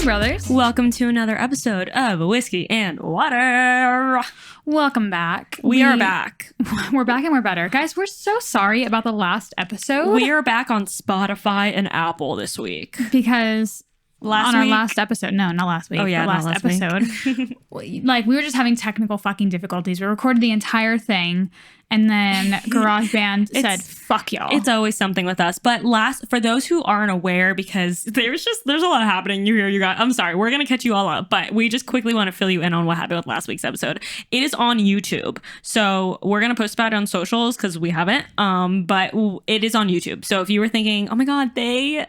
brothers. Welcome to another episode of Whiskey and Water. Welcome back. We are back. We're back and we're better. Guys, we're so sorry about the last episode. We are back on Spotify and Apple this week. Because our last episode. No, not last week. Oh, yeah, last episode. Like, we were just having technical fucking difficulties. We recorded the entire thing. And then GarageBand said, fuck y'all. It's always something with us. But for those who aren't aware, because there's a lot happening. You guys. I'm sorry. We're going to catch you all up. But we just quickly want to fill you in on what happened with last week's episode. It is on YouTube. So we're going to post about it on socials because we haven't. But it is on YouTube. So if you were thinking, oh my God, they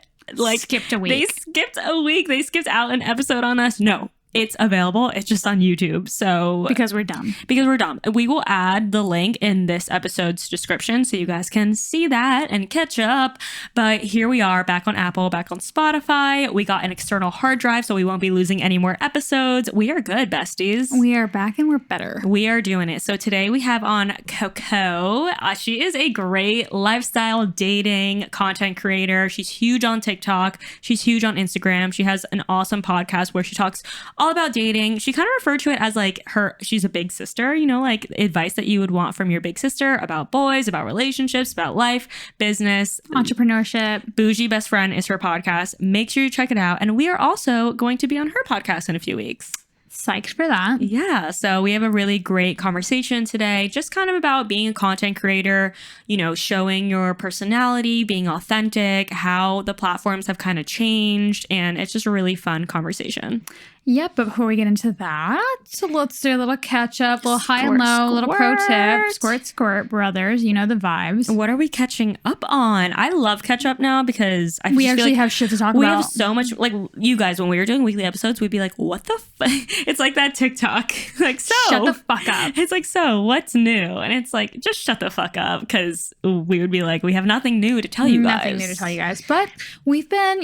skipped a week. They skipped a week. They skipped out an episode on us. No. It's available. It's just on YouTube. So because we're dumb. We will add the link in this episode's description so you guys can see that and catch up. But here we are back on Apple, back on Spotify. We got an external hard drive so we won't be losing any more episodes. We are good, besties. We are back and we're better. We are doing it. So today we have on Koko. She is a great lifestyle dating content creator. She's huge on TikTok. She's huge on Instagram. She has an awesome podcast where she talks all about dating. She kind of referred to it as she's a big sister, like advice that you would want from your big sister about boys, about relationships, about life, business, entrepreneurship. Bougie Best Friend is her podcast. Make sure you check it out. And we are also going to be on her podcast in a few weeks. Psyched for that. Yeah. So we have a really great conversation today, just kind of about being a content creator, showing your personality, being authentic, how the platforms have kind of changed. And it's just a really fun conversation. Yep, but before we get into that, let's do a little catch up, little high and low, little pro tip. Squirt, squirt, brothers. You know the vibes. What are we catching up on? I love catch up now because we actually have shit to talk about. We have so much, you guys, when we were doing weekly episodes, we'd be like, what the fuck? It's like that TikTok. Shut the fuck up. It's like, so what's new? And it's like, just shut the fuck up because we would be like, we have nothing new to tell you guys. Nothing new to tell you guys. But we've been,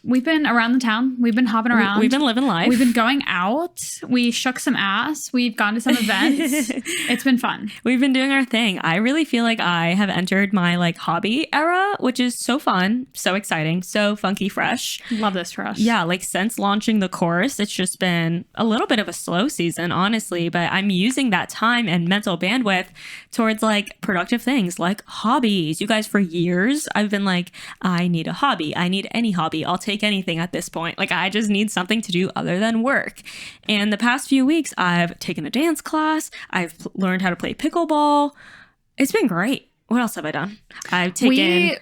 we've been around the town. We've been hopping around. We've been living life. We've been going out. We shook some ass. We've gone to some events. It's been fun. We've been doing our thing. I really feel like I have entered my hobby era, which is so fun, so exciting, so funky fresh. Love this for us. Yeah, since launching the course, it's just been a little bit of a slow season, honestly, but I'm using that time and mental bandwidth towards productive things like hobbies. You guys, for years, I've been like, I need a hobby. I need any hobby. I'll take anything at this point. I just need something to do other than work. And the past few weeks, I've taken a dance class. I've learned how to play pickleball. It's been great. What else have I done? I've taken...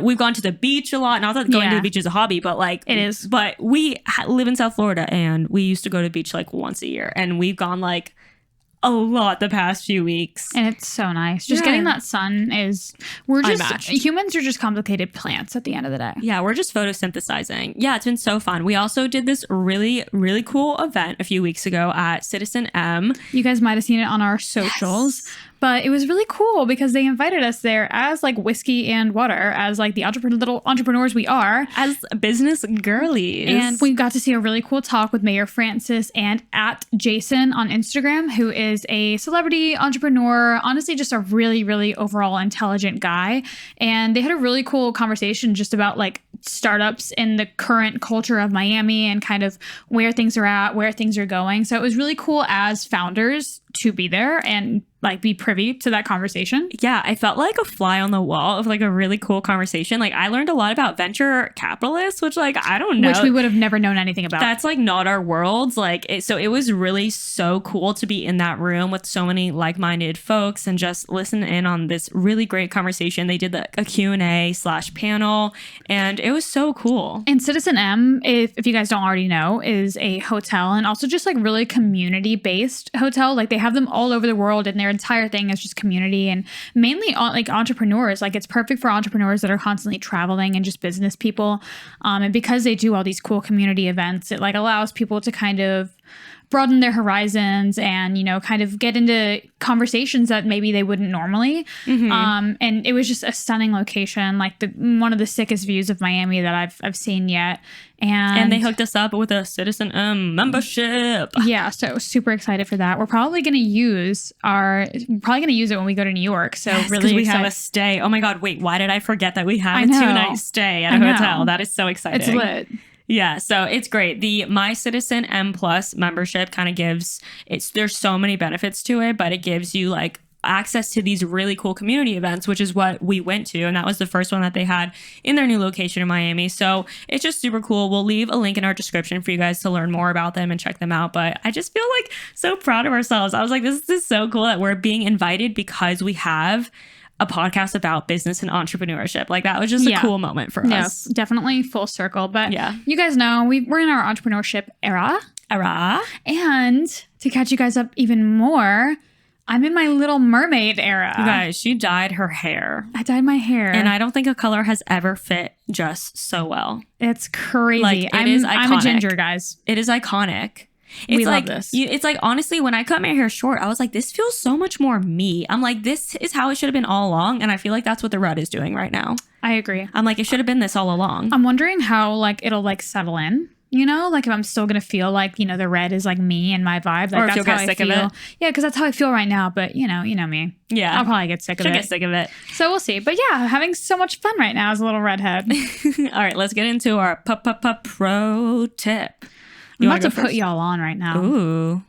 we've gone to the beach a lot. Not that going to the beach is a hobby, but it is. But we live in South Florida and we used to go to the beach once a year. And we've gone a lot the past few weeks. And it's so nice. Just getting that sun is... Humans are just complicated plants at the end of the day. Yeah, we're just photosynthesizing. Yeah, it's been so fun. We also did this really, really cool event a few weeks ago at Citizen M. You guys might have seen it on our socials. Yes. But it was really cool because they invited us there as Whiskey and Water, as the little entrepreneurs we are. As business girlies. And we got to see a really cool talk with Mayor Francis and at Jason on Instagram, who is a celebrity entrepreneur, honestly just a really, really overall intelligent guy. And they had a really cool conversation just about startups in the current culture of Miami and kind of where things are at, where things are going. So it was really cool as founders to be there and be privy to that conversation. Yeah, I felt like a fly on the wall of a really cool conversation. I learned a lot about venture capitalists, which I don't know. Which we would have never known anything about. That's not our worlds. So it was really so cool to be in that room with so many like-minded folks and just listen in on this really great conversation. They did a Q&A/panel and it was so cool. And Citizen M, if you guys don't already know, is a hotel and also just really community-based hotel. They have them all over the world and their entire thing is just community and mainly entrepreneurs. It's perfect for entrepreneurs that are constantly traveling and just business people. And because they do all these cool community events, it allows people to kind of broaden their horizons and, kind of get into conversations that maybe they wouldn't normally. Mm-hmm. And it was just a stunning location, one of the sickest views of Miami that I've seen yet. And they hooked us up with a Citizen M membership. Yeah, so super excited for that. We're probably going to use it when we go to New York. So yes, really we have a stay. Oh my God, wait, why did I forget that we have a 2-night stay at a hotel? That is so exciting. It's lit. Yeah, so it's great. The My Citizen M Plus membership kind of there's so many benefits to it, but it gives you like access to these really cool community events, which is what we went to. And that was the first one that they had in their new location in Miami. So it's just super cool. We'll leave a link in our description for you guys to learn more about them and check them out. But I just feel like so proud of ourselves. I was like, this is so cool that we're being invited because we have a podcast about business and entrepreneurship. Like that was just a cool moment for us. Definitely full circle. But yeah, you guys know we're in our entrepreneurship era. And to catch you guys up even more, I'm in my Little Mermaid era. You guys, she dyed her hair. I dyed my hair. And I don't think a color has ever fit just so well. It's crazy. Like, I'm a ginger, guys. It is iconic. We love this. It's like, honestly, when I cut my hair short, I was like, this feels so much more me. I'm like, this is how it should have been all along. And I feel like that's what the red is doing right now. I agree. I'm like, it should have been this all along. I'm wondering how like it'll like settle in. You know, like if I'm still going to feel like, you know, the red is like me and my vibe. Like, or if that's you'll how get sick I feel. of it. Yeah, because that's how I feel right now. But, you know me. Yeah. I'll probably get sick of it. Get sick of it. So we'll see. But yeah, having so much fun right now as a little redhead. All right, let's get into our pro tip. I'm about to put y'all on right now. Ooh.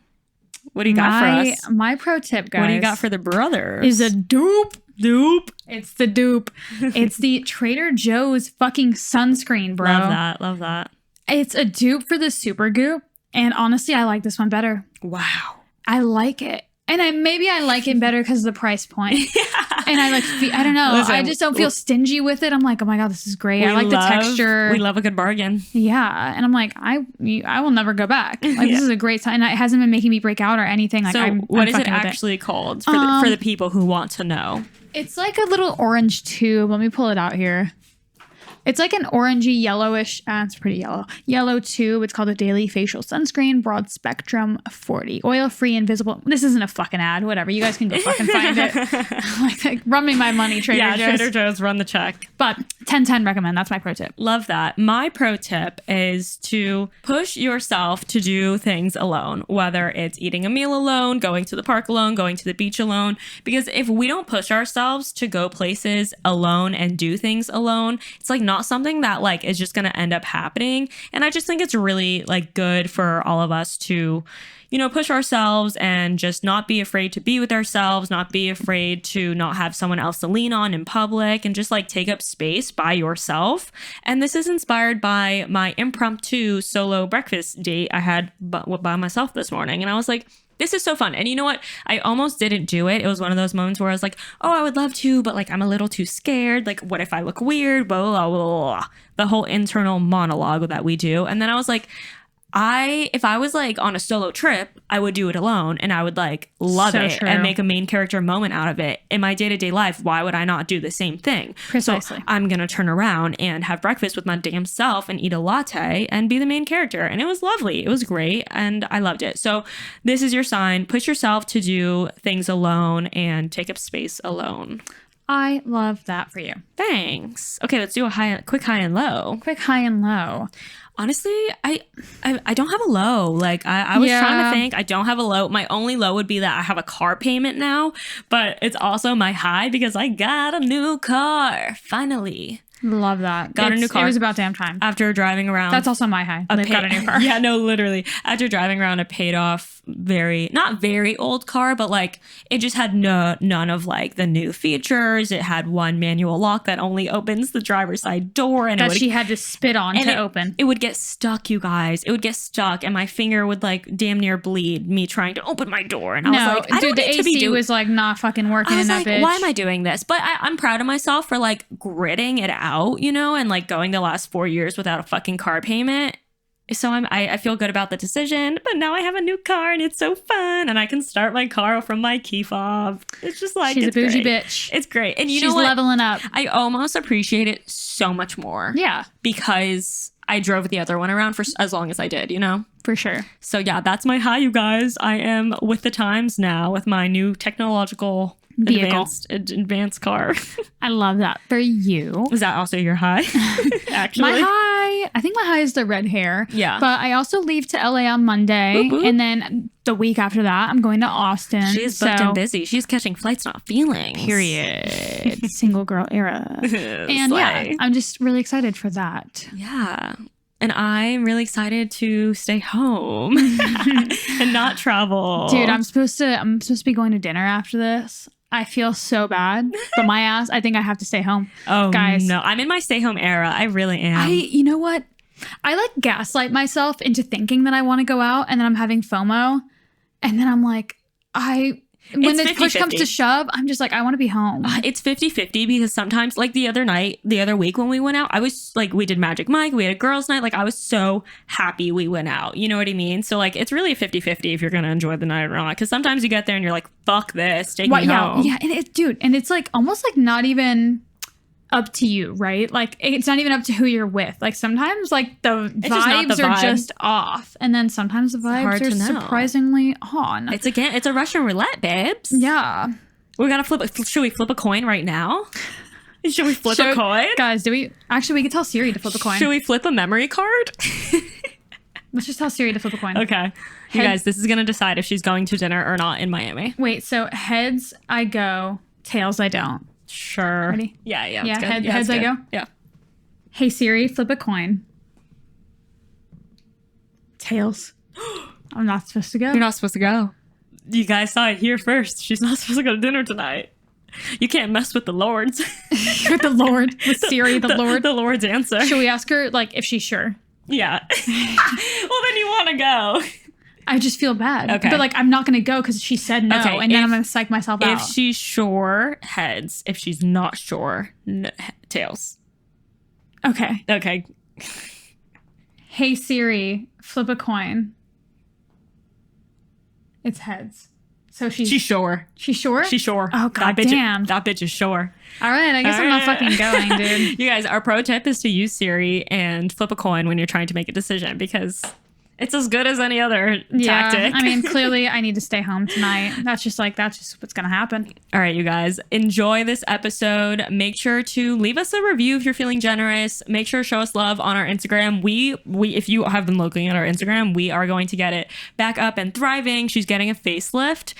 What do you got for us? My pro tip, guys. What do you got for the brothers? Is a dupe. Dupe. It's the dupe. It's the Trader Joe's fucking sunscreen, bro. Love that. It's a dupe for the Super Goop. And honestly, I like this one better. Wow. I like it. And maybe I like it better because of the price point. Yeah. And I I don't know. Listen, I just don't feel stingy with it. I'm like, oh my God, this is great. I like the texture. We love a good bargain. Yeah. And I'm like, I will never go back. Like, this is a great time. And it hasn't been making me break out or anything. Like, so what is it actually called for the people who want to know? It's like a little orange tube. Let me pull it out here. It's like an orangey yellowish, it's pretty yellow tube. It's called a Daily Facial Sunscreen Broad Spectrum 40. Oil-free, invisible. This isn't a fucking ad. Whatever. You guys can go fucking find it. like, run me my money, Trader Joe's. Yeah, Trader Joe's, run the check. But 10/10 recommend. That's my pro tip. Love that. My pro tip is to push yourself to do things alone, whether it's eating a meal alone, going to the park alone, going to the beach alone. Because if we don't push ourselves to go places alone and do things alone, it's like not something that like is just going to end up happening. And I just think it's really like good for all of us to, you know, push ourselves and just not be afraid to be with ourselves, not be afraid to not have someone else to lean on in public, and just like take up space by yourself. And this is inspired by my impromptu solo breakfast date I had by myself this morning. And I was like, this is so fun. And you know what? I almost didn't do it. It was one of those moments where I was like, oh, I would love to, but like I'm a little too scared. Like, what if I look weird? Blah, blah, blah, blah. The whole internal monologue that we do. And then I was like, if I was like on a solo trip, I would do it alone and I would like love it true. and make a main character moment out of it. In my day-to-day life, why would I not do the same thing? Precisely. So I'm going to turn around and have breakfast with my damn self and eat a latte and be the main character. And it was lovely. It was great. And I loved it. So this is your sign. Push yourself to do things alone and take up space alone. I love that for you. Thanks. Okay, let's do a quick high and low. Quick high and low. Honestly, I don't have a low. Like I was trying to think. I don't have a low. My only low would be that I have a car payment now, but it's also my high because I got a new car finally. Love that. Got a new car. It was about damn time. After driving around. That's also my high. They've got a new car. Yeah, no, literally. After driving around a paid off, not very old car, but like it just had none of like the new features. It had one manual lock that only opens the driver's side door. And she had to spit on to open. It would get stuck, you guys. It would get stuck and my finger would like damn near bleed me trying to open my door. And I was like, the AC was like not fucking working in that bitch. Why am I doing this? But I'm proud of myself for like gritting it out, you know, and like going the last 4 years without a fucking car payment. So I feel good about the decision, but now I have a new car and it's so fun and I can start my car from my key fob. It's just like, she's a bougie great. bitch. It's great. And she's leveling up. I almost appreciate it so much more. Yeah. Because I drove the other one around for as long as I did, you know? For sure. So yeah, that's my high, you guys. I am with the times now with my new technological advanced car. I love that for you. Is that also your high? Actually, my high, I think my high is the red hair. Yeah. But I also leave to LA on Monday. Boop, boop. And then the week after that, I'm going to Austin. She's booked and busy. She's catching flights, not feelings. Period. Single girl era. And Slay. yeah, I'm just really excited for that. Yeah. And I'm really excited to stay home and not travel. Dude, I'm supposed to be going to dinner after this. I feel so bad, but my ass, I think I have to stay home. Oh, guys, no. I'm in my stay home era. I really am. You know what? I like gaslight myself into thinking that I want to go out, and then I'm having FOMO, and then I'm like, when the push comes to shove, I'm just like, I want to be home. It's 50-50 because sometimes, like the other week when we went out, I was like, we did Magic Mike, we had a girls' night. Like, I was so happy we went out. You know what I mean? So, like, it's really a 50-50 if you're going to enjoy the night or not. Because sometimes you get there and you're like, fuck this, take me home. Yeah, and it's like almost like not even up to you, right? Like, it's not even up to who you're with. Like, sometimes like the vibes are just off, and then sometimes the vibes are surprisingly on. It's a Russian roulette, babes. Yeah, we gotta flip. Should we flip a coin right now? Should we flip a coin, guys? We could tell Siri to flip a coin. Should we flip a memory card? Let's just tell Siri to flip a coin. Okay, you guys, this is gonna decide if she's going to dinner or not in Miami. Wait, so heads I go, tails I don't. Sure. Ready? Yeah. Heads I go? Yeah. Hey Siri, flip a coin. Tails. I'm not supposed to go. You're not supposed to go. You guys saw it here first. She's not supposed to go to dinner tonight. You can't mess with the lords. With the Lord. With Siri, the Lord. The Lord's answer. Should we ask her, like, if she's sure? Yeah. Well, then you want to go. I just feel bad. Okay. But, like, I'm not going to go because she said no. Okay, and then I'm going to psych myself out. If she's sure, heads. If she's not sure, tails. Okay. Okay. Hey, Siri, flip a coin. It's heads. So she's sure. She's sure? She's sure. Oh, God damn. That bitch is sure. All right. I guess I'm not fucking going, dude. You guys, our pro tip is to use Siri and flip a coin when you're trying to make a decision because it's as good as any other tactic. I mean, clearly I need to stay home tonight. That's just what's going to happen. All right, you guys, enjoy this episode. Make sure to leave us a review if you're feeling generous. Make sure to show us love on our Instagram. We if you have been looking at our Instagram, we are going to get it back up and thriving. She's getting a facelift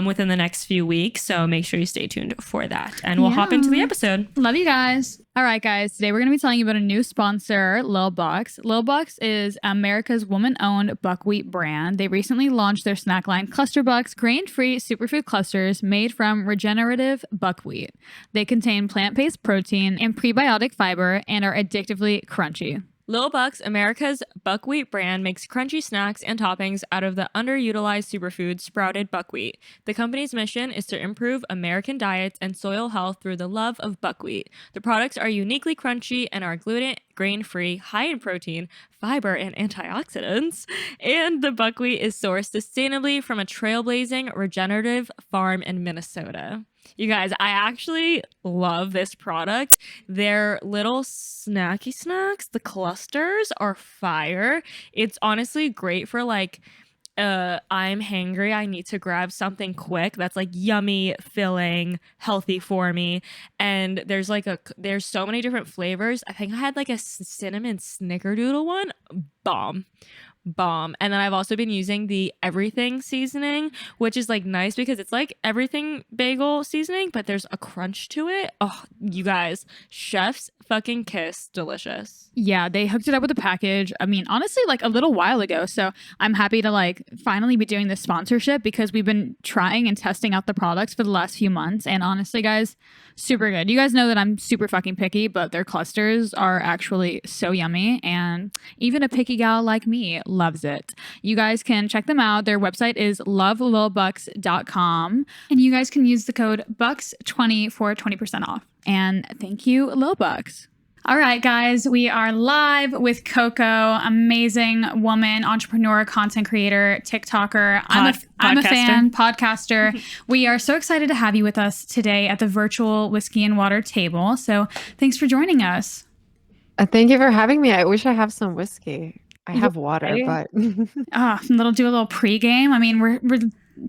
within the next few weeks. So make sure you stay tuned for that. And we'll hop into the episode. Love you guys. All right, guys. Today we're going to be telling you about a new sponsor, Lil Bucks. Lil Bucks is America's woman-owned buckwheat brand. They recently launched their snack line, Cluster Bucks, grain-free superfood clusters made from regenerative buckwheat. They contain plant-based protein and prebiotic fiber and are addictively crunchy. Lil Bucks, America's buckwheat brand, makes crunchy snacks and toppings out of the underutilized superfood sprouted buckwheat. The company's mission is to improve American diets and soil health through the love of buckwheat. The products are uniquely crunchy and are gluten, grain-free, high in protein, fiber, and antioxidants. And the buckwheat is sourced sustainably from a trailblazing regenerative farm in Minnesota. You guys, I actually love this product. Their little snacky snacks, the clusters, are fire. It's honestly great for like, I'm hangry, I need to grab something quick that's like yummy, filling, healthy for me. And there's so many different flavors. I think I had like a cinnamon snickerdoodle one. Bomb. And then I've also been using the everything seasoning, which is like nice because it's like everything bagel seasoning, but there's a crunch to it. Oh, you guys, chef's fucking kiss, delicious. Yeah, they hooked it up with a package. I mean, honestly, like a little while ago. So I'm happy to like finally be doing this sponsorship because we've been trying and testing out the products for the last few months. And honestly, guys, super good. You guys know that I'm super fucking picky, but their clusters are actually so yummy. And even a picky gal like me loves it. You guys can check them out. Their website is lovelilbucks.com. And you guys can use the code BUCKS20 for 20% off. And thank you, Lil Bucks. All right, guys, we are live with Koko, amazing woman, entrepreneur, content creator, TikToker. I'm a fan, podcaster. We are so excited to have you with us today at the virtual whiskey and water table. So thanks for joining us. Thank you for having me. I wish I have some whiskey. I have water, but do a little pregame. I mean, we're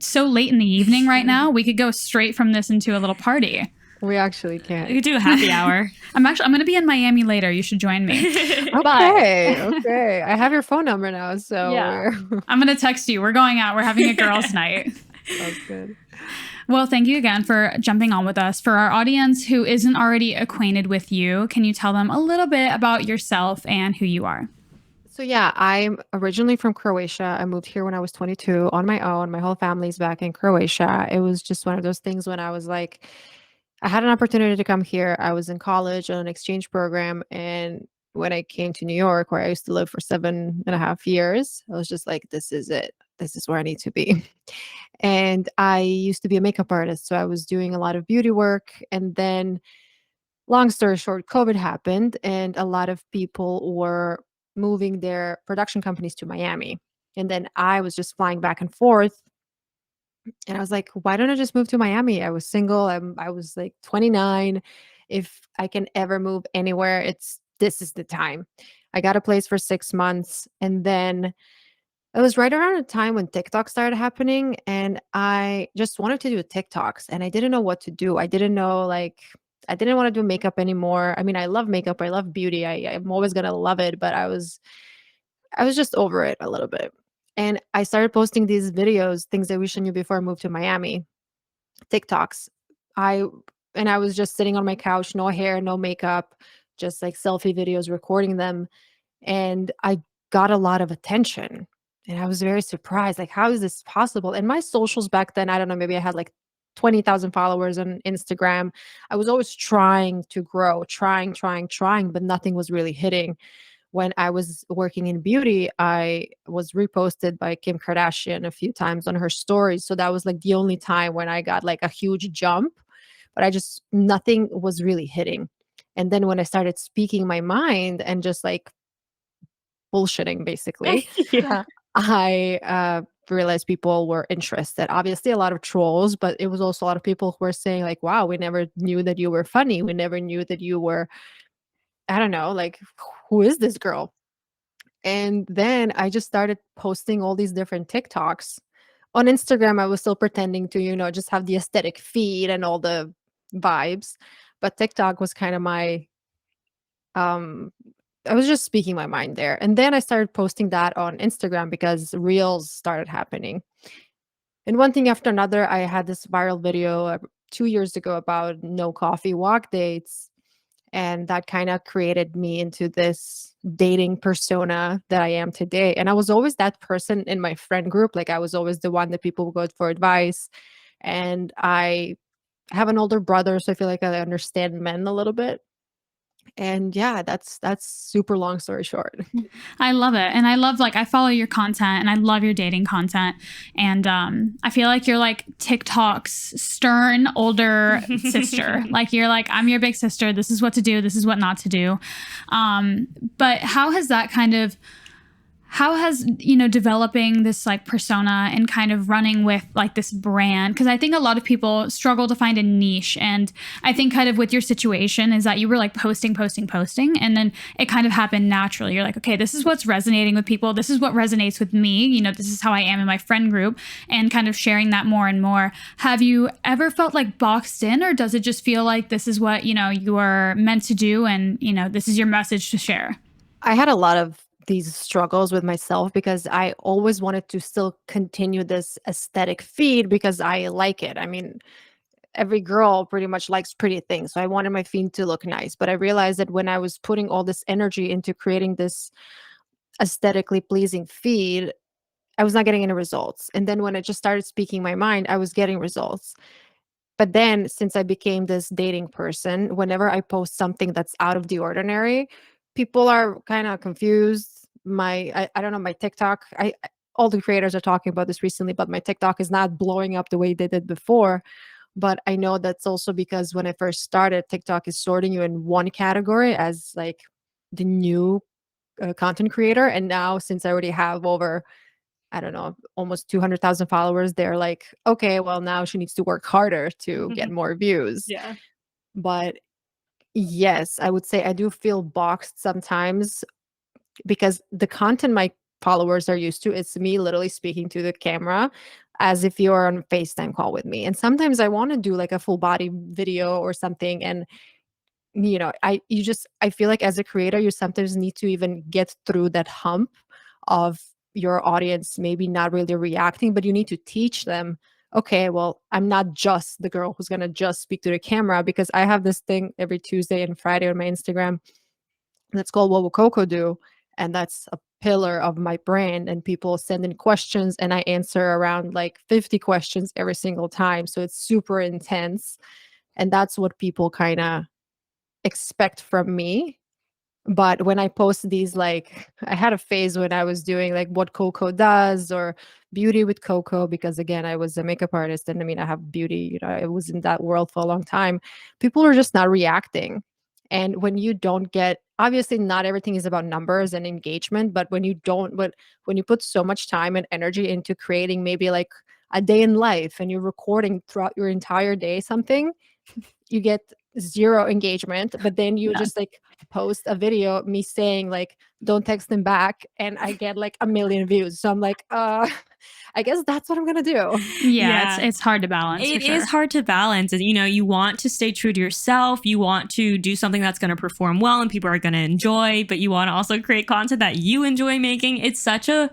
so late in the evening right now. We could go straight from this into a little party. We actually can't. You could do a happy hour. I'm going to be in Miami later. You should join me. Okay. I have your phone number now, so yeah. I'm going to text you. We're going out. We're having a girls' night. That's good. Well, thank you again for jumping on with us. For our audience who isn't already acquainted with you, can you tell them a little bit about yourself and who you are? So yeah, I'm originally from Croatia. I moved here when I was 22 on my own. My whole family's back in Croatia. It was just one of those things when I was like, I had an opportunity to come here. I was in college on an exchange program. And when I came to New York, where I used to live for 7.5 years, I was just like, this is it. This is where I need to be. And I used to be a makeup artist. So I was doing a lot of beauty work. And then long story short, COVID happened and a lot of people were moving their production companies to Miami. And then I was just flying back and forth. And I was like, why don't I just move to Miami? I was single. I was like 29. If I can ever move anywhere, this is the time. I got a place for 6 months. And then it was right around the time when TikTok started happening. And I just wanted to do TikToks and I didn't know what to do. I didn't know, like, I didn't want to do makeup anymore. I mean, I love makeup. I love beauty. I'm always going to love it. But I was just over it a little bit. And I started posting these videos, things I wish I knew before I moved to Miami, TikToks. I and I was just sitting on my couch, no hair, no makeup, just like selfie videos, recording them. And I got a lot of attention. And I was very surprised. Like, how is this possible? And my socials back then, I don't know, maybe I had like 20,000 followers on Instagram. I was always trying to grow, trying, but nothing was really hitting. When I was working in beauty, I was reposted by Kim Kardashian a few times on her stories. So that was like the only time when I got like a huge jump, but nothing was really hitting. And then when I started speaking my mind and just like bullshitting, basically, Yeah. I realized people were interested. Obviously, a lot of trolls, but it was also a lot of people who were saying, like, wow, we never knew that you were funny. We never knew that you were, I don't know, like, who is this girl? And then I just started posting all these different TikToks. On Instagram, I was still pretending to, just have the aesthetic feed and all the vibes. But TikTok was kind of um, I was just speaking my mind there. And then I started posting that on Instagram because reels started happening. And one thing after another, I had this viral video 2 years ago about no coffee walk dates. And that kind of created me into this dating persona that I am today. And I was always that person in my friend group. Like, I was always the one that people would go for advice. And I have an older brother, so I feel like I understand men a little bit. And yeah, that's super long story short. I love it. And I love, like, I follow your content and I love your dating content. And I feel like you're like TikTok's stern older sister. Like, you're like, I'm your big sister. This is what to do. This is what not to do. But how has, developing this like persona and kind of running with like this brand, because I think a lot of people struggle to find a niche. And I think kind of with your situation is that you were like posting, and then it kind of happened naturally. You're like, okay, this is what's resonating with people, this is what resonates with me, this is how I am in my friend group, and kind of sharing that more and more. Have you ever felt like boxed in, or does it just feel like this is what you are meant to do, and this is your message to share? I had a lot of these struggles with myself because I always wanted to still continue this aesthetic feed because I like it. I mean, every girl pretty much likes pretty things. So I wanted my feed to look nice. But I realized that when I was putting all this energy into creating this aesthetically pleasing feed, I was not getting any results. And then when I just started speaking my mind, I was getting results. But then since I became this dating person, whenever I post something that's out of the ordinary, people are kind of confused. I don't know, my TikTok, all the creators are talking about this recently, but my TikTok is not blowing up the way they did before. But I know that's also because when I first started, TikTok is sorting you in one category as like the new content creator. And now, since I already have over, I don't know, almost 200,000 followers, they're like, okay, well, now she needs to work harder to get more views. Yeah. But yes, I would say I do feel boxed sometimes because the content my followers are used to, it's me literally speaking to the camera as if you're on a FaceTime call with me. And sometimes I want to do like a full body video or something. And I feel like as a creator, you sometimes need to even get through that hump of your audience maybe not really reacting, but you need to teach them, okay, well, I'm not just the girl who's going to just speak to the camera, because I have this thing every Tuesday and Friday on my Instagram that's called What Will Koko Do? And that's a pillar of my brand. And people send in questions and I answer around like 50 questions every single time. So it's super intense. And that's what people kind of expect from me. But when I post these, like, I had a phase when I was doing like what Koko does or beauty with Koko, because again, I was a makeup artist and I mean, I have beauty, I was in that world for a long time. People are just not reacting. And when you don't get, obviously, not everything is about numbers and engagement, but when you put so much time and energy into creating maybe like a day in life and you're recording throughout your entire day something, you get zero engagement, but then you Yeah. just like post a video of me saying like don't text them back and I get like a million views. So I'm like, I guess that's what I'm gonna do. Yeah, it's hard to balance for It sure. is hard to balance. You know, you want to stay true to yourself. You want to do something that's going to perform well and people are going to enjoy, but you want to also create content that you enjoy making. It's such a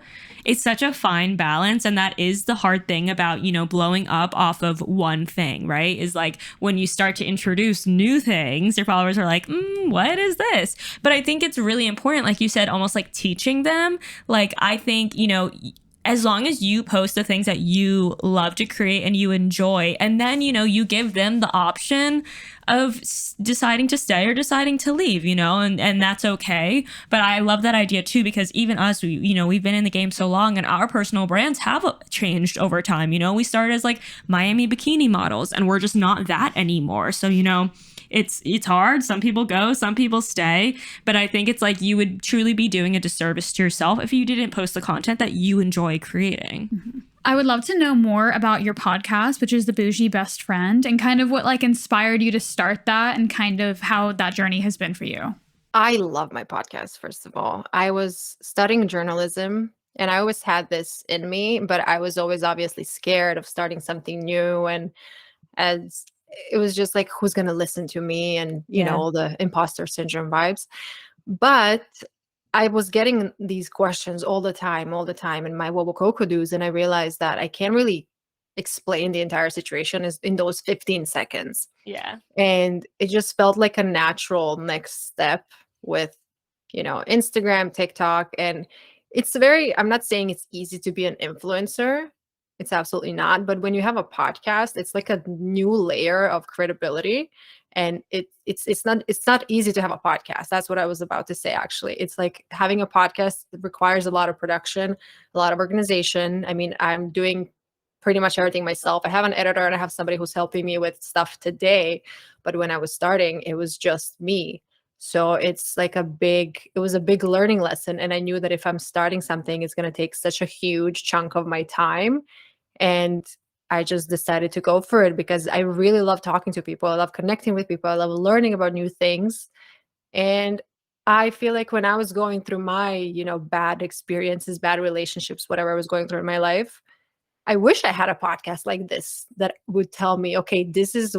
fine balance, and that is the hard thing about, blowing up off of one thing, right? Is like when you start to introduce new things, your followers are like, what is this? But I think it's really important, like you said, almost like teaching them. Like, I think, as long as you post the things that you love to create and you enjoy, and then, you give them the option of deciding to stay or deciding to leave, and that's okay. But I love that idea too, because even us, we've been in the game so long and our personal brands have changed over time. We started as like Miami bikini models and we're just not that anymore. So, it's hard. Some people go, some people stay. But I think it's like you would truly be doing a disservice to yourself if you didn't post the content that you enjoy creating. Mm-hmm. I would love to know more about your podcast, which is The Bougie Best Friend, and kind of what like inspired you to start that and kind of how that journey has been for you. I love my podcast, first of all. I was studying journalism and I always had this in me, but I was always obviously scared of starting something new. And as it was just like, who's going to listen to me? And, all the imposter syndrome vibes. But I was getting these questions all the time in my What Will Coco Do's. And I realized that I can't really explain the entire situation is in those 15 seconds. Yeah. And it just felt like a natural next step with, Instagram, TikTok. And I'm not saying it's easy to be an influencer. It's absolutely not. But when you have a podcast, it's like a new layer of credibility. And it's not easy to have a podcast. That's what I was about to say, actually. It's like having a podcast requires a lot of production, a lot of organization. I mean, I'm doing pretty much everything myself. I have an editor and I have somebody who's helping me with stuff today. But when I was starting, it was just me. So it's like it was a big learning lesson. And I knew that if I'm starting something, it's going to take such a huge chunk of my time. And I just decided to go for it because I really love talking to people. I love connecting with people. I love learning about new things. And I feel like when I was going through my, bad experiences, bad relationships, whatever I was going through in my life, I wish I had a podcast like this that would tell me, okay, this is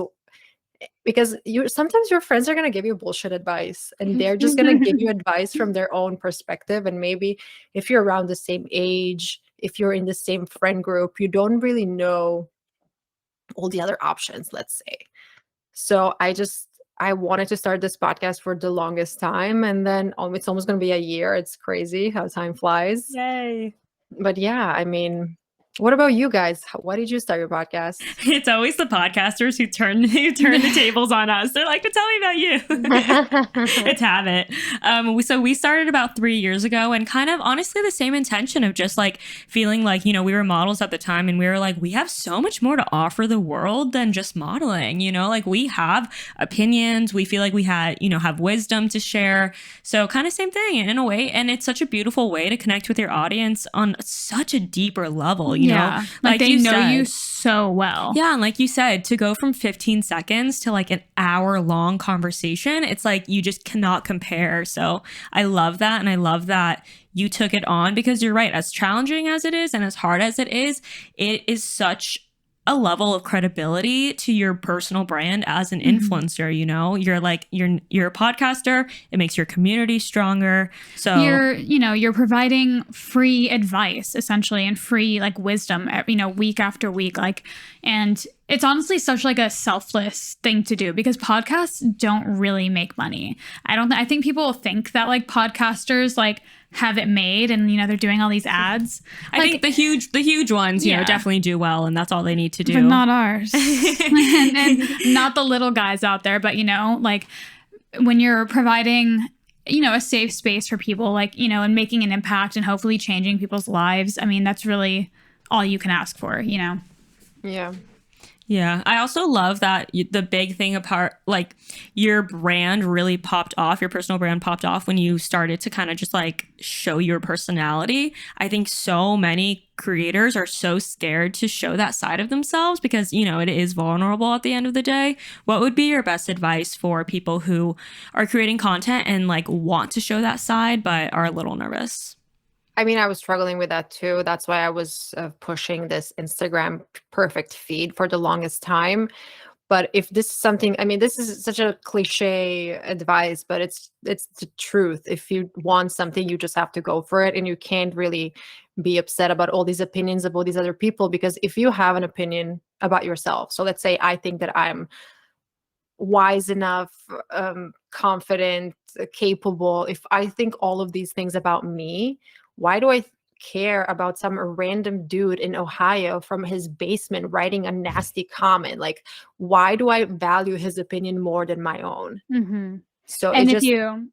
because sometimes your friends are going to give you bullshit advice and they're just going to give you advice from their own perspective. And maybe if you're around the same age, if you're in the same friend group, you don't really know all the other options, let's say. So I wanted to start this podcast for the longest time. And then it's almost going to be a year. It's crazy how time flies. Yay. But yeah, I mean, what about you guys? Why did you start your podcast? It's always the podcasters who turn the tables on us. They're like, tell me about you. It's habit. So we started about 3 years ago, and kind of honestly the same intention of just like feeling like, we were models at the time, and we were like, we have so much more to offer the world than just modeling, like we have opinions. We feel like we have wisdom to share. So kind of same thing in a way. And it's such a beautiful way to connect with your audience on such a deeper level. You know, like they know you so well. Yeah. And like you said, to go from 15 seconds to like an hour-long conversation, it's like you just cannot compare. So I love that. And I love that you took it on, because you're right. As challenging as it is and as hard as it is such a level of credibility to your personal brand as an influencer. You're like, you're a podcaster. It makes your community stronger. So you're providing free advice essentially and free like wisdom, week after week, and it's honestly such like a selfless thing to do because podcasts don't really make money. I think people think that like podcasters like have it made, and they're doing all these ads. I think the huge ones, definitely do well, and that's all they need to do. But not ours. and not the little guys out there, but like when you're providing a safe space for people, like, and making an impact and hopefully changing people's lives. I mean, that's really all you can ask for, Yeah. Yeah. I also love that the big thing apart, like your brand really popped off, your personal brand popped off when you started to kind of just like show your personality. I think so many creators are so scared to show that side of themselves because, it is vulnerable at the end of the day. What would be your best advice for people who are creating content and like want to show that side, but are a little nervous? I mean, I was struggling with that too. That's why I was pushing this Instagram perfect feed for the longest time. But if this is something, I mean, this is such a cliche advice, but it's the truth. If you want something, you just have to go for it, and you can't really be upset about all these opinions about these other people, because if you have an opinion about yourself, so let's say I think that I'm wise enough, confident, capable. If I think all of these things about me, why do I care about some random dude in Ohio from his basement writing a nasty comment? Like, why do I value his opinion more than my own? Mm-hmm. So And it if just you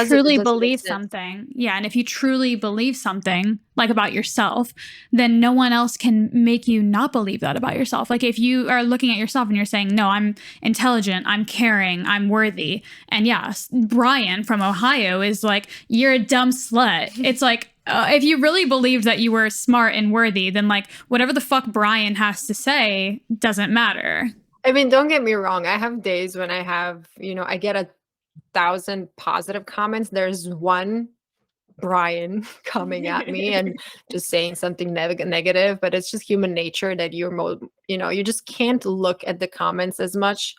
truly believe something, and if you truly believe something like about yourself, then no one else can make you not believe that about yourself. Like if you are looking at yourself and you're saying, no, I'm intelligent, I'm caring, I'm worthy. And yes, Brian from Ohio is like, you're a dumb slut. It's like, if you really believed that you were smart and worthy, then like whatever the fuck Brian has to say doesn't matter. I mean, don't get me wrong. I have days when I have, I get 1,000 positive comments. There's one Brian coming at me and just saying something negative, but it's just human nature that you just can't look at the comments as much.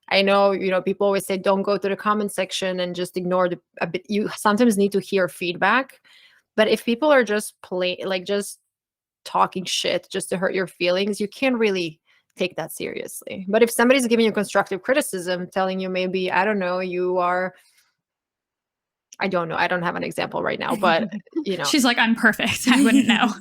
I know, people always say don't go to the comment section and just ignore a bit. You sometimes need to hear feedback, but if people are just just talking shit just to hurt your feelings, you can't really take that seriously. But if somebody's giving you constructive criticism, telling you maybe, I don't know, I don't know. I don't have an example right now, but She's like, I'm perfect. I wouldn't know.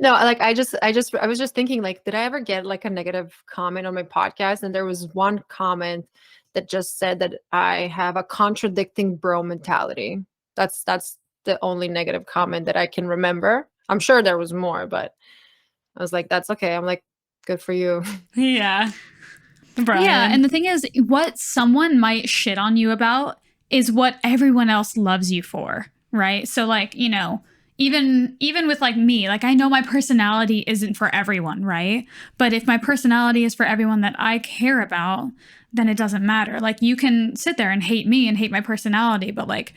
No, like I was just thinking, like, did I ever get like a negative comment on my podcast? And there was one comment that just said that I have a contradicting bro mentality. That's the only negative comment that I can remember. I'm sure there was more, but I was like, that's okay. I'm like, good for you. Yeah. Brian. Yeah. And the thing is, what someone might shit on you about is what everyone else loves you for. Right. So like, even with like me, like I know my personality isn't for everyone. Right. But if my personality is for everyone that I care about, then it doesn't matter. Like you can sit there and hate me and hate my personality, but like,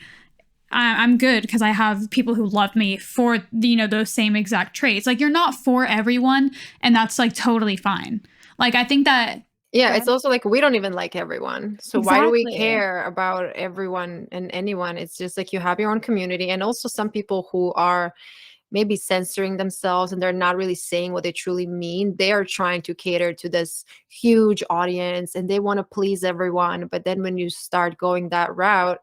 I'm good because I have people who love me for those same exact traits. Like you're not for everyone, and that's like totally fine. Like I think that it's also like we don't even like everyone. So why do we care about everyone and anyone? It's just like you have your own community, and also some people who are maybe censoring themselves and they're not really saying what they truly mean. They are trying to cater to this huge audience and they want to please everyone. But then when you start going that route,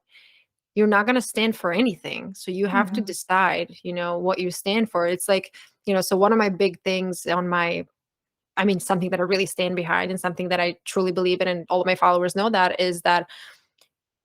you're not going to stand for anything. So you have to decide, what you stand for. It's like, so one of my big things something that I really stand behind and something that I truly believe in, and all of my followers know that, is that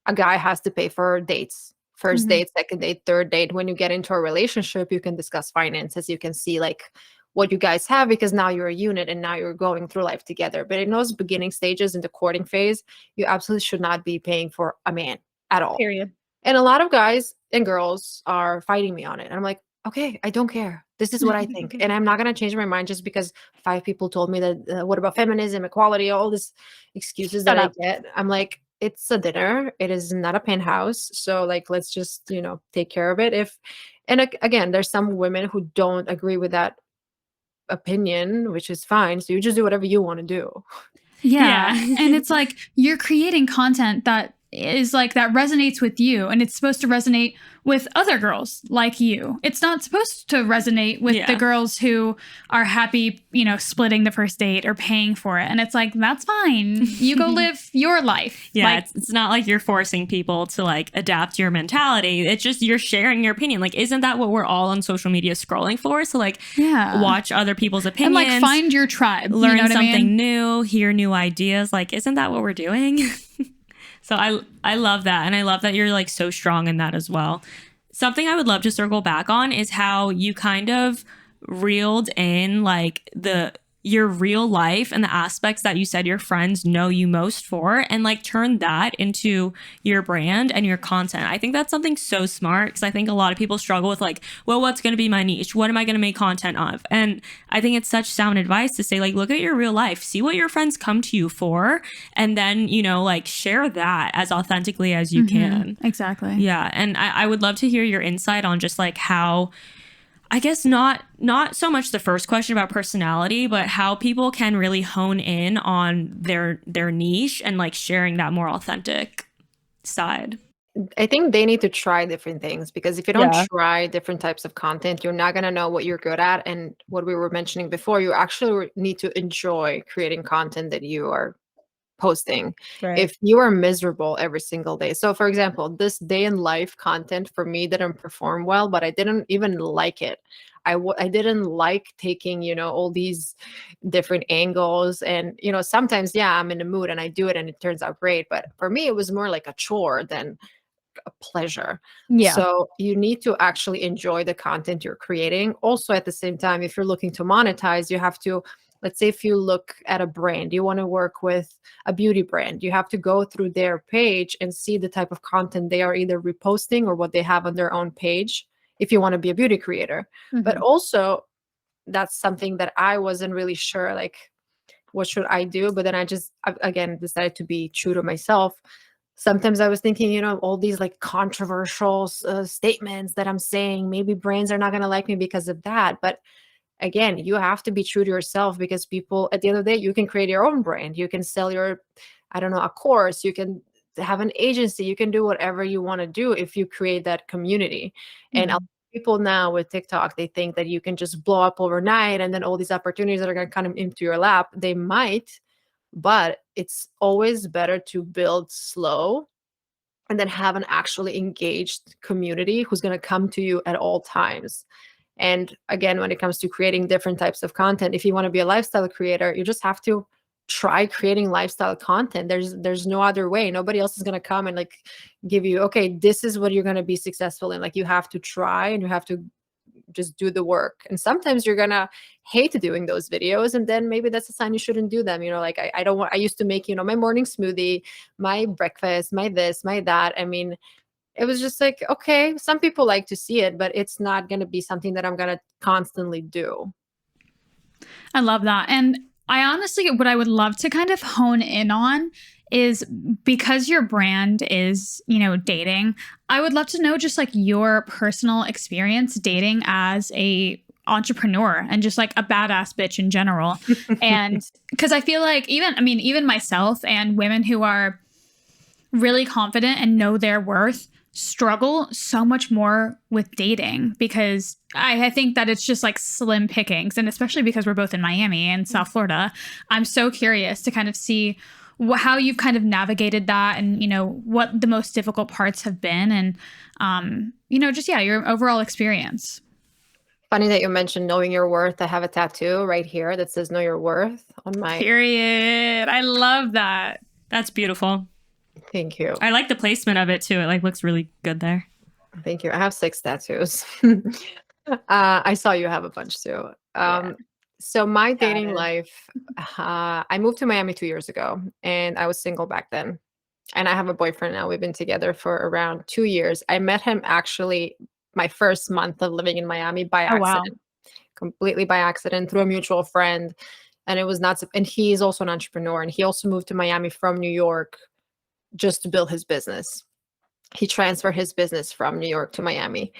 a guy has to pay for dates. First date, second date, third date. When you get into a relationship, you can discuss finances. You can see like what you guys have, because now you're a unit and now you're going through life together. But in those beginning stages, in the courting phase, you absolutely should not be paying for a man at all. Period. And a lot of guys and girls are fighting me on it. And I'm like, okay, I don't care. This is what I think. And I'm not going to change my mind just because 5 people told me that, what about feminism, equality, all these excuses that I get. I'm like, it's a dinner. It is not a penthouse. So like, let's just, take care of it. Again, there's some women who don't agree with that opinion, which is fine. So you just do whatever you want to do. Yeah. And it's like, you're creating content that is like that resonates with you, and it's supposed to resonate with other girls like you. It's not supposed to resonate with the Yeah. girls who are happy, splitting the first date or paying for it. And it's like, that's fine. You go live your life. Yeah, Like, it's not like you're forcing people to like adapt your mentality. It's just you're sharing your opinion. Like, isn't that what we're all on social media scrolling for? So like, yeah. watch other people's And opinions, like find your tribe. learn you know what something I mean? new, hear new ideas. Like, isn't that what we're doing? So I love that, and I love that you're like so strong in that as well. Something I would love to circle back on is how you kind of reeled in like your real life and the aspects that you said your friends know you most for, and like turn that into your brand and your content. I think that's something so smart, because I think a lot of people struggle with like, well, what's going to be my niche? What am I going to make content of? And I think it's such sound advice to say like, look at your real life, see what your friends come to you for, and then, like share that as authentically as you can. Exactly. Yeah. And I would love to hear your insight on just like how, I guess not so much the first question about personality, but how people can really hone in on their niche and like sharing that more authentic side. I think they need to try different things, because if you don't Yeah. try different types of content, you're not going to know what you're good at. And what we were mentioning before, you actually need to enjoy creating content that you are posting. Right. If you are miserable every single day. So for example, this day in life content for me didn't perform well, but I didn't even like it. I didn't like taking, all these different angles. And, sometimes, yeah, I'm in the mood and I do it and it turns out great. But for me, it was more like a chore than a pleasure. Yeah. So you need to actually enjoy the content you're creating. Also, at the same time, if you're looking to monetize, you have to, let's say if you look at a brand, you want to work with a beauty brand, you have to go through their page and see the type of content they are either reposting or what they have on their own page if you want to be a beauty creator. But also, that's something that I wasn't really sure, like, what should I do? But then again, decided to be true to myself. Sometimes I was thinking, all these like controversial statements that I'm saying, maybe brands are not going to like me because of that. But again, you have to be true to yourself, because people, at the end of the day, you can create your own brand. You can sell I don't know, a course. You can have an agency. You can do whatever you want to do if you create that community. And a lot of people now with TikTok, they think that you can just blow up overnight and then all these opportunities that are going to come into your lap. They might, but it's always better to build slow and then have an actually engaged community who's going to come to you at all times. And again, when it comes to creating different types of content, if you want to be a lifestyle creator, you just have to try creating lifestyle content. There's no other way. Nobody else is going to come and like give you, okay, this is what you're going to be successful in. Like, you have to try and you have to just do the work. And sometimes you're gonna hate doing those videos, and then maybe that's a sign you shouldn't do them. Like I don't want, I used to make, my morning smoothie, my breakfast, my this, my that. I mean, it was just like, okay, some people like to see it, but it's not gonna be something that I'm gonna constantly do. I love that. And I honestly, what I would love to kind of hone in on is, because your brand is, dating, I would love to know just like your personal experience dating as a entrepreneur and just like a badass bitch in general. And because I feel like even myself and women who are really confident and know their worth struggle so much more with dating, because I think that it's just like slim pickings. And especially because we're both in Miami and South Florida, I'm so curious to kind of see how you've kind of navigated that, and, what the most difficult parts have been, and, your overall experience. Funny that you mentioned knowing your worth. I have a tattoo right here that says "Know Your Worth" on my. Period. I love that. That's beautiful. Thank you. I like the placement of it too. It like looks really good there. Thank you. I have 6 tattoos. I saw you have a bunch too. So my dating life, I moved to Miami 2 years ago, and I was single back then. And I have a boyfriend now. We've been together for around 2 years. I met him actually my first month of living in Miami by accident, completely by accident, through a mutual friend. And it was not, and he's also an entrepreneur, and he also moved to Miami from New York just to build his business. He transferred his business from New York to Miami.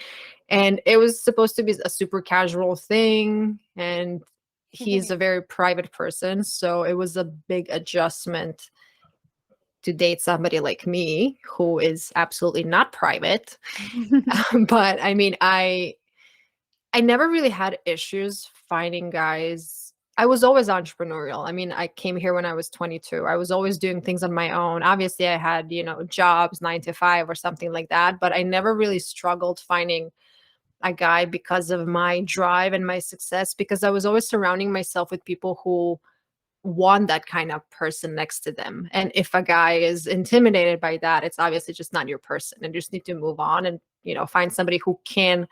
And it was supposed to be a super casual thing. And he's a very private person. So it was a big adjustment to date somebody like me who is absolutely not private. But I mean, I never really had issues finding guys. I was always entrepreneurial. I mean, I came here when I was 22. I was always doing things on my own. Obviously, I had, jobs 9 to 5 or something like that, but I never really struggled finding a guy because of my drive and my success, because I was always surrounding myself with people who want that kind of person next to them. And if a guy is intimidated by that, it's obviously just not your person, and you just need to move on and, find somebody who can.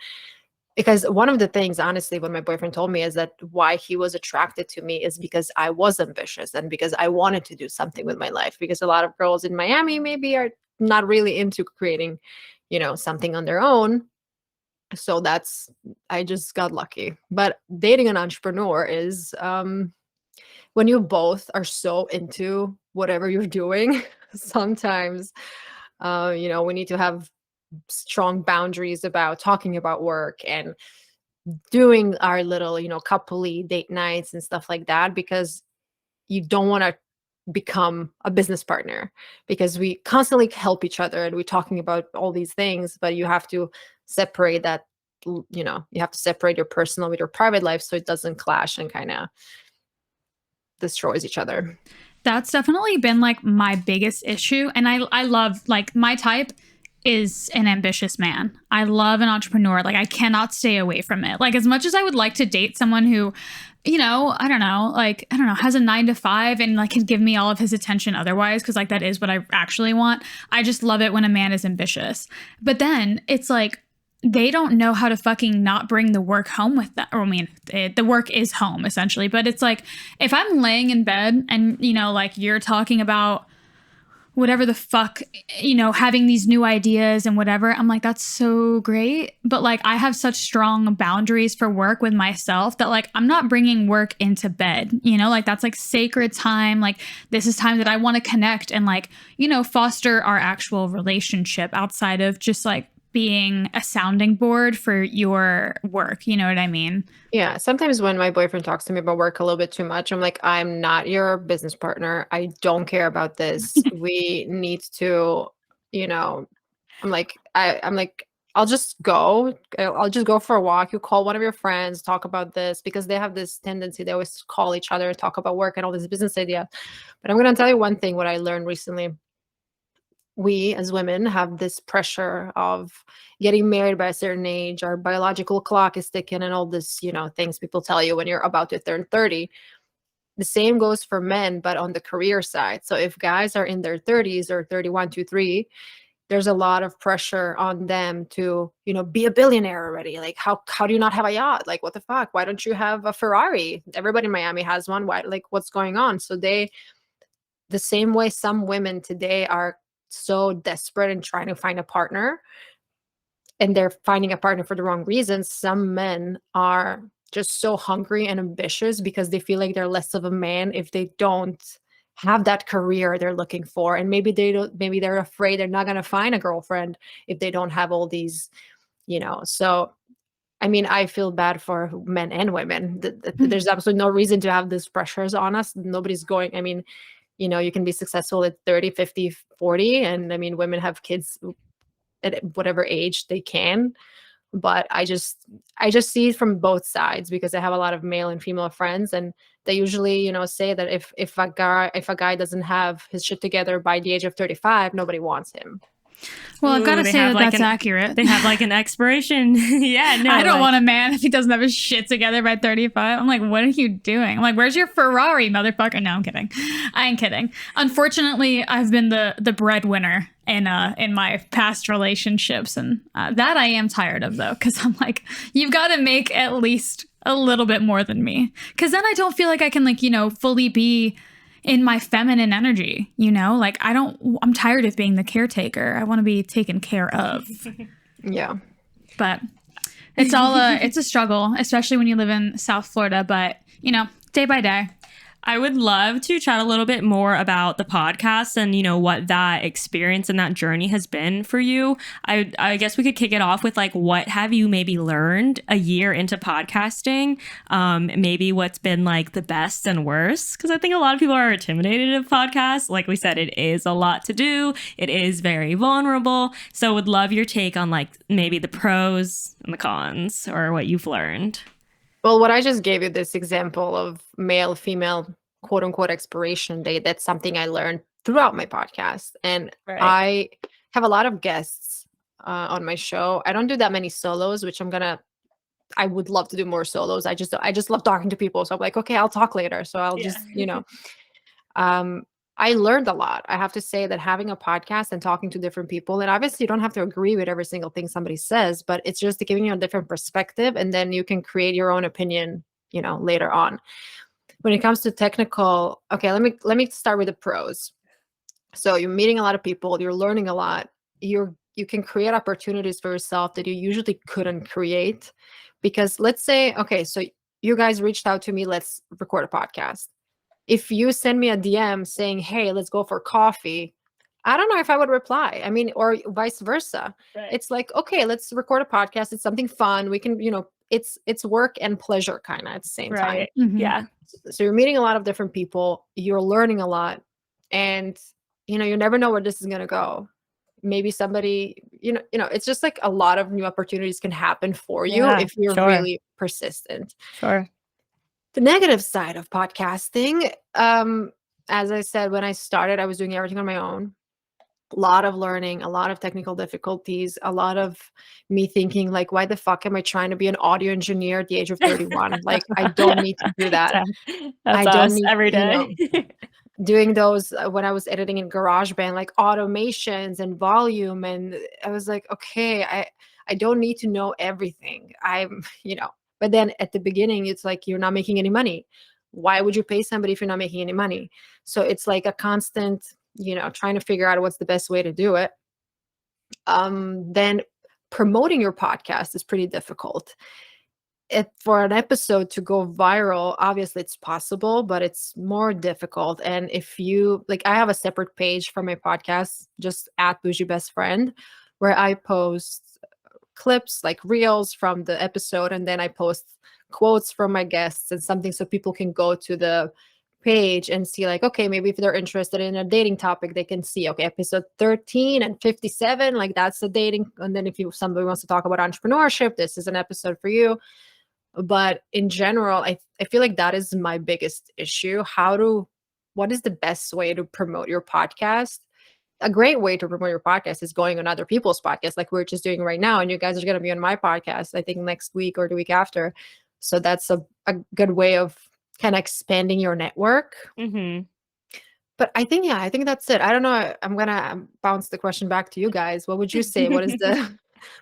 Because one of the things, honestly, what my boyfriend told me is that why he was attracted to me is because I was ambitious and because I wanted to do something with my life. Because a lot of girls in Miami maybe are not really into creating, something on their own. So I just got lucky. But dating an entrepreneur is when you both are so into whatever you're doing, sometimes, we need to have strong boundaries about talking about work and doing our little, coupley date nights and stuff like that, because you don't want to become a business partner, because we constantly help each other and we're talking about all these things, but you have to separate that, you have to separate your personal with your private life so it doesn't clash and kind of destroys each other. That's definitely been like my biggest issue. And I love, like, my type is an ambitious man. I love an entrepreneur. Like, I cannot stay away from it. Like, as much as I would like to date someone who, I don't know, has a 9 to 5 and like can give me all of his attention otherwise, because like that is what I actually want. I just love it when a man is ambitious. But then it's like, they don't know how to fucking not bring the work home with them. Or, I mean, the work is home essentially. But it's like, if I'm laying in bed and, like you're talking about whatever the fuck, having these new ideas and whatever, I'm like, that's so great. But like, I have such strong boundaries for work with myself that like, I'm not bringing work into bed, like that's like sacred time. Like, this is time that I want to connect and like, foster our actual relationship outside of just like being a sounding board for your work. You know what I mean? Yeah. Sometimes when my boyfriend talks to me about work a little bit too much, I'm like, I'm not your business partner. I don't care about this. We need to, I'm like, I'll just go. I'll just go for a walk. You call one of your friends, talk about this, because they have this tendency. They always call each other, talk about work and all this business idea. But I'm going to tell you one thing, what I learned recently. We as women have this pressure of getting married by a certain age. Our biological clock is ticking and all this, things people tell you when you're about to turn 30. The same goes for men, but on the career side. So if guys are in their 30s or 31 to 3, there's a lot of pressure on them to, be a billionaire already. Like, how do you not have a yacht? Like, what the fuck? Why don't you have a Ferrari? Everybody in Miami has one. Why? Like, what's going on? So the same way some women today are so desperate and trying to find a partner, and they're finding a partner for the wrong reasons, some men are just so hungry and ambitious because they feel like they're less of a man if they don't have that career they're looking for. And maybe they're afraid they're not going to find a girlfriend if they don't have all these, so I mean, I feel bad for men and women. There's absolutely no reason to have these pressures on us. Nobody's going, I mean, you can be successful at 30, 50, 40. And I mean, women have kids at whatever age they can. But I just see it from both sides, because I have a lot of male and female friends, and they usually, say that if a guy doesn't have his shit together by the age of 35, nobody wants him. Well, I've got to say that that's accurate. They have like an expiration. Yeah, no. I don't want a man if he doesn't have his shit together by 35. I'm like, what are you doing? I'm like, where's your Ferrari, motherfucker? No, I'm kidding. I ain't kidding. Unfortunately, I've been the breadwinner in my past relationships, and that I am tired of, though, because I'm like, you've got to make at least a little bit more than me, because then I don't feel like I can, like, fully be in my feminine energy, like I'm tired of being the caretaker. I want to be taken care of. Yeah. But it's all it's a struggle, especially when you live in South Florida, but day by day. I would love to chat a little bit more about the podcast and, you know, what that experience and that journey has been for you. I guess we could kick it off with like, what have you maybe learned a year into podcasting? Maybe what's been like the best and worst? Because I think a lot of people are intimidated of podcasts. Like we said, it is a lot to do. It is very vulnerable. So would love your take on like maybe the pros and the cons or what you've learned. Well, what I just gave you this example of male, female, quote unquote, expiration date, that's something I learned throughout my podcast. And Right. I have a lot of guests on my show. I don't do that many solos, which I would love to do more solos. I just love talking to people. So I'm like, okay, I'll talk later. So I'll just, I learned a lot. I have to say that having a podcast and talking to different people, and obviously you don't have to agree with every single thing somebody says, but it's just giving you a different perspective, and then you can create your own opinion, later on. When it comes to technical, okay, let me start with the pros. So you're meeting a lot of people, you're learning a lot, you can create opportunities for yourself that you usually couldn't create. Because let's say, okay, so you guys reached out to me, let's record a podcast. If you send me a DM saying, hey, let's go for coffee, I don't know if I would reply. I mean, or vice versa. Right. It's like, okay, let's record a podcast. It's something fun. We can, it's work and pleasure kind of at the same time. Mm-hmm. Yeah. So you're meeting a lot of different people. You're learning a lot. And, you never know where this is going to go. Maybe somebody, it's just like a lot of new opportunities can happen for you if you're really persistent. Sure. The negative side of podcasting, as I said, when I started, I was doing everything on my own. A lot of learning, a lot of technical difficulties, a lot of me thinking like, why the fuck am I trying to be an audio engineer at the age of 31? Like, I don't need to do that. That's us every day. Doing those when I was editing in GarageBand, like automations and volume. And I was like, okay, I don't need to know everything. But then at the beginning, it's like, you're not making any money. Why would you pay somebody if you're not making any money? So it's like a constant, trying to figure out what's the best way to do it. Then promoting your podcast is pretty difficult. For an episode to go viral, obviously it's possible, but it's more difficult. And if you, like, I have a separate page for my podcast, just at Bougie Best Friend, where I post clips like reels from the episode, and then I post quotes from my guests and something so people can go to the page and see like, okay, maybe if they're interested in a dating topic, they can see, okay, episode 13 and 57, like that's the dating. And then if somebody wants to talk about entrepreneurship, this is an episode for you. But in general, I feel like that is my biggest issue. What is the best way to promote your podcast? A great way to promote your podcast is going on other people's podcasts, like we're just doing right now. And you guys are going to be on my podcast, I think next week or the week after. So that's a good way of kind of expanding your network. Mm-hmm. But I think that's it. I don't know. I'm going to bounce the question back to you guys. What would you say? What is the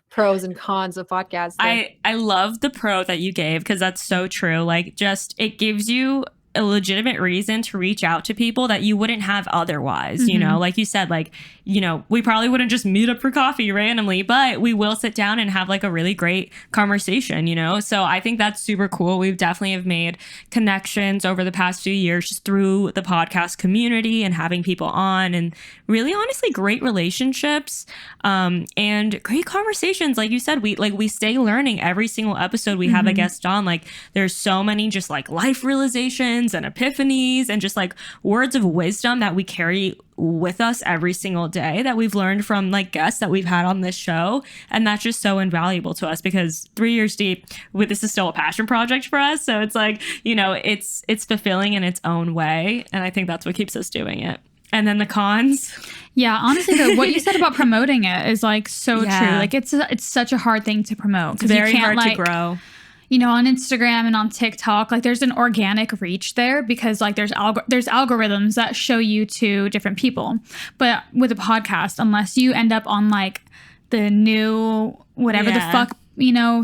pros and cons of podcasting? I love the pro that you gave, because that's so true. Like, just it gives you a legitimate reason to reach out to people that you wouldn't have otherwise. Mm-hmm. Like you said, like, we probably wouldn't just meet up for coffee randomly, but we will sit down and have like a really great conversation, so I think that's super cool. We've definitely have made connections over the past few years just through the podcast community and having people on, and really honestly great relationships and great conversations. Like you said, we stay learning every single episode we have a guest on. Like, there's so many just like life realizations and epiphanies and just like words of wisdom that we carry with us every single day that we've learned from like guests that we've had on this show. And that's just so invaluable to us, because 3 years deep, this is still a passion project for us. So it's like, it's fulfilling in its own way. And I think that's what keeps us doing it. And then the cons. Yeah, honestly, what you said about promoting it is like so true. Like it's such a hard thing to promote. It's very hard to grow. On Instagram and on TikTok, like there's an organic reach there, because like there's algorithms that show you to different people. But with a podcast, unless you end up on like the new whatever the fuck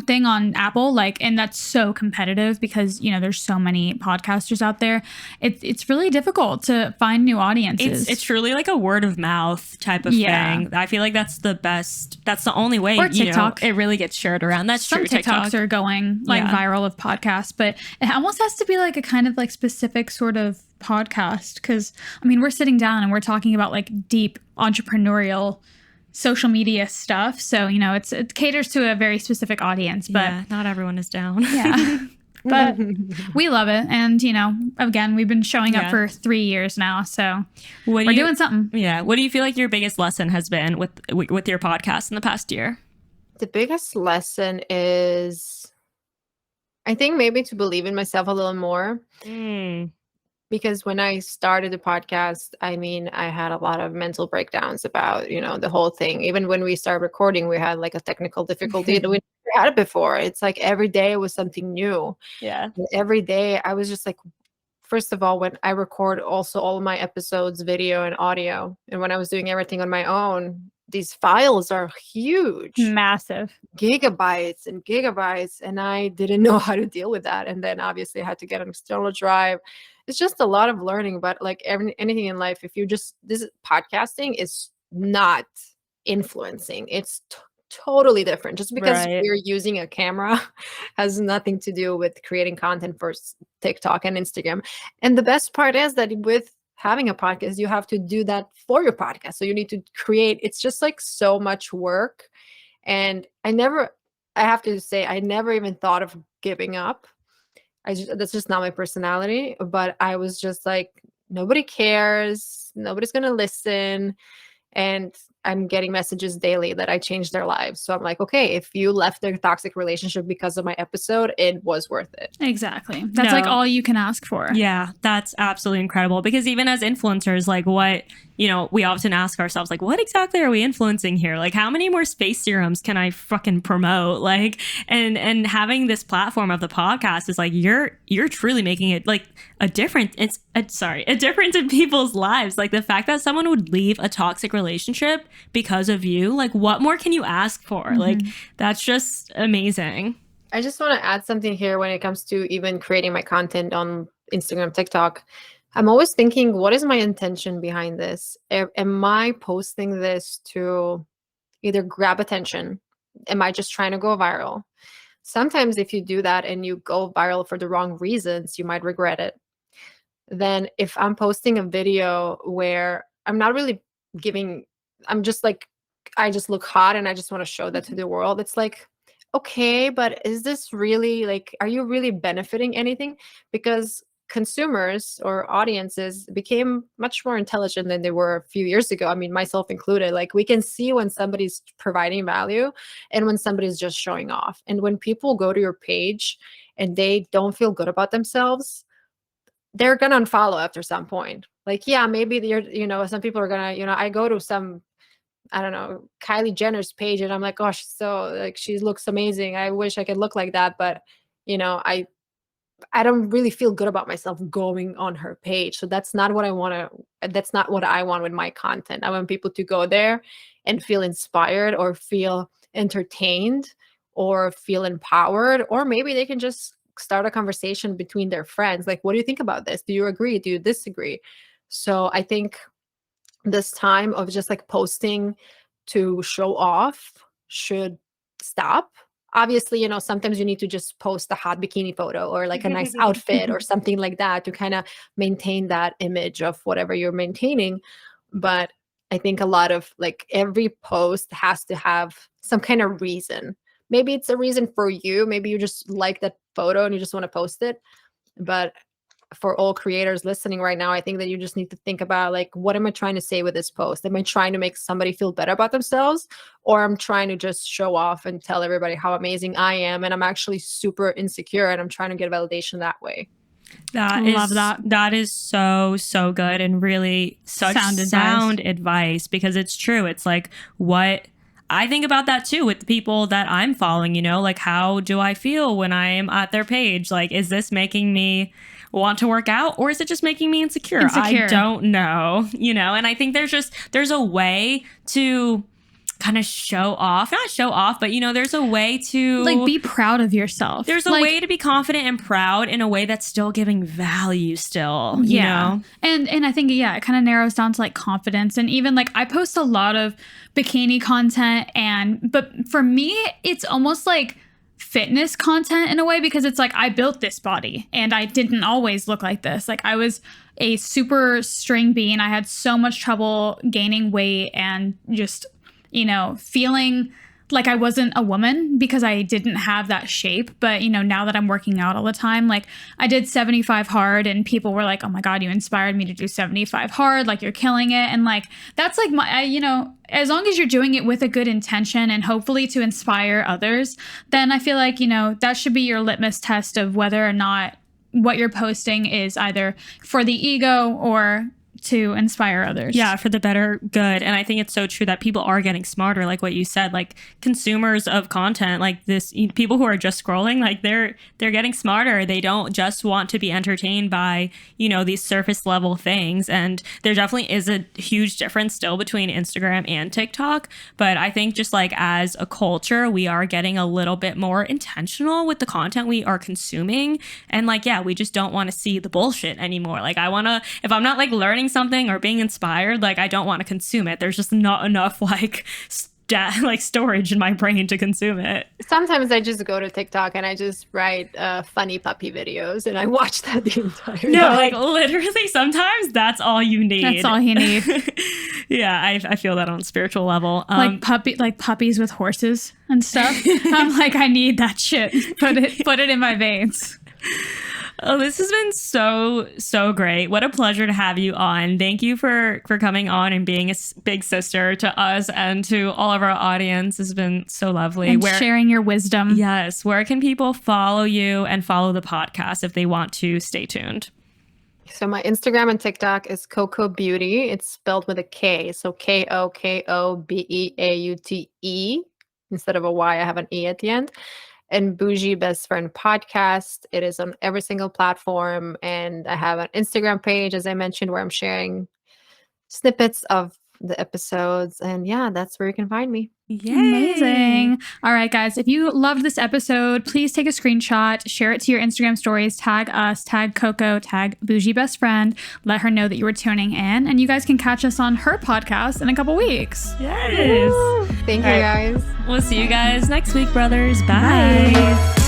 thing on Apple, like, and that's so competitive because there's so many podcasters out there. It's really difficult to find new audiences. It's truly like a word of mouth type of thing. I feel like that's the best. That's the only way. Or TikTok. It really gets shared around. That's Some true. TikToks are going like viral of podcasts, but it almost has to be like a kind of like specific sort of podcast, because I mean, we're sitting down and we're talking about like deep entrepreneurial social media stuff. So, you know, it caters to a very specific audience, but yeah, not everyone is down. yeah. But we love it. And, you know, again, we've been showing up Yeah. for 3 years now. So What do we're you, doing something. Yeah. What do you feel like your biggest lesson has been with your podcast in the past year? The biggest lesson is, I think, maybe to believe in myself a little more. Because when I started the podcast, I mean, I had a lot of mental breakdowns about, you know, the whole thing. Even when we started recording, we had like a technical difficulty that we never had it before. It's like every day was something new. Yeah. And every day I was just like, first of all, when I record also all of my episodes, video and audio, and when I was doing everything on my own, these files are huge. Massive. Gigabytes and gigabytes, and I didn't know how to deal with that. And then obviously I had to get an external drive. It's just a lot of learning, but like anything in life, if you just, this podcasting is not influencing. It's totally different. Just because Right. we're using a camera has nothing to do with creating content for TikTok and Instagram. And the best part is that with having a podcast, you have to do that for your podcast. So you need to create, it's just like so much work. And I have to say, I never even thought of giving up. That's just not my personality. But I was just like, nobody cares. Nobody's going to listen. And I'm getting messages daily that I changed their lives. So I'm like, okay, if you left their toxic relationship because of my episode, it was worth it. Exactly. That's like all you can ask for. Yeah, that's absolutely incredible. Because even as influencers, like what, you know, we often ask ourselves, like, what exactly are we influencing here? Like, how many more space serums can I fucking promote? Like, and having this platform of the podcast is like, you're truly making it like a difference. It's a difference in people's lives. Like the fact that someone would leave a toxic relationship because of you, like what more can you ask for? Like that's just amazing. I just want to add something here when it comes to even creating my content on Instagram, TikTok. I'm always thinking, what is my intention behind this? Am I posting this to either grab attention? Am I just trying to go viral? Sometimes if you do that and you go viral for the wrong reasons, you might regret it. Then if I'm posting a video where I'm not really I'm just like, I just look hot and I just want to show that to the world. It's like, okay, but is this really like, are you really benefiting anything? Because consumers or audiences became much more intelligent than they were a few years ago. I mean, myself included. Like we can see when somebody's providing value and when somebody's just showing off. And when people go to your page and they don't feel good about themselves, they're gonna unfollow after some point. Like, yeah, maybe some people are gonna, I go to some, I don't know, Kylie Jenner's page and I'm like, oh, she looks amazing. I wish I could look like that. But, I don't really feel good about myself going on her page. So that's not what I want with my content. I want people to go there and feel inspired or feel entertained or feel empowered, or maybe they can just start a conversation between their friends. Like, what do you think about this? Do you agree? Do you disagree? So I think this time of just like posting to show off should stop. Obviously, sometimes you need to just post a hot bikini photo or like a nice outfit or something like that to kind of maintain that image of whatever you're maintaining. But I think a lot of like every post has to have some kind of reason. Maybe it's a reason for you. Maybe you just like that photo and you just want to post it. But for all creators listening right now, I think that you just need to think about like, what am I trying to say with this post? Am I trying to make somebody feel better about themselves, or I'm trying to just show off and tell everybody how amazing I am and I'm actually super insecure and I'm trying to get validation that way? Love that. That is so good and really such sound advice, because it's true. It's like what I think about that too with the people that I'm following, like how do I feel when I am at their page? Like, is this making me want to work out, or is it just making me insecure? I don't know, and I think there's a way to kind of not show off, but there's a way to like be proud of yourself. There's a way to be confident and proud in a way that's still giving value still, you know? And I think, it kind of narrows down to like confidence. And even like I post a lot of bikini content but for me, it's almost like fitness content in a way, because it's like I built this body and I didn't always look like this. Like I was a super string bean. I had so much trouble gaining weight and just, feeling like I wasn't a woman because I didn't have that shape. But, now that I'm working out all the time, like I did 75 hard and people were like, oh my God, you inspired me to do 75 hard. Like you're killing it. And like, that's like as long as you're doing it with a good intention and hopefully to inspire others, then I feel like, that should be your litmus test of whether or not what you're posting is either for the ego or to inspire others. Yeah, for the better good. And I think it's so true that people are getting smarter, like what you said, like consumers of content like this, people who are just scrolling, like they're getting smarter. They don't just want to be entertained by, these surface level things. And there definitely is a huge difference still between Instagram and TikTok. But I think just like as a culture, we are getting a little bit more intentional with the content we are consuming. And like, yeah, we just don't want to see the bullshit anymore. Like if I'm not like learning something or being inspired, like I don't want to consume it. There's just not enough like storage in my brain to consume it. Sometimes I just go to TikTok and I just write funny puppy videos and I watch that the entire time. No, like literally sometimes that's all you need. That's all you need. Yeah, I feel that on a spiritual level. Like puppies with horses and stuff. I'm like, I need that shit. Put it in my veins. Oh, this has been so great. What a pleasure to have you on. Thank you for coming on and being a big sister to us and to all of our audience. It's been so lovely. And sharing your wisdom. Yes. Where can people follow you and follow the podcast if they want to stay tuned? So my Instagram and TikTok is Koko Beaute. It's spelled with a K. So KOKOBEAUTE. Instead of a Y, I have an E at the end. And Bougie Best Friend Podcast. It is on every single platform. And I have an Instagram page, as I mentioned, where I'm sharing snippets of the episodes. And yeah, that's where you can find me. Yay. Amazing. All right, guys, if you loved this episode, please take a screenshot, share it to your Instagram stories, tag us, tag Koko, tag Bougie Best Friend, let her know that you were tuning in, and you guys can catch us on her podcast in a couple weeks. Yes. Woo! Thank you, guys. We'll see you guys next week, brothers. Bye. Bye.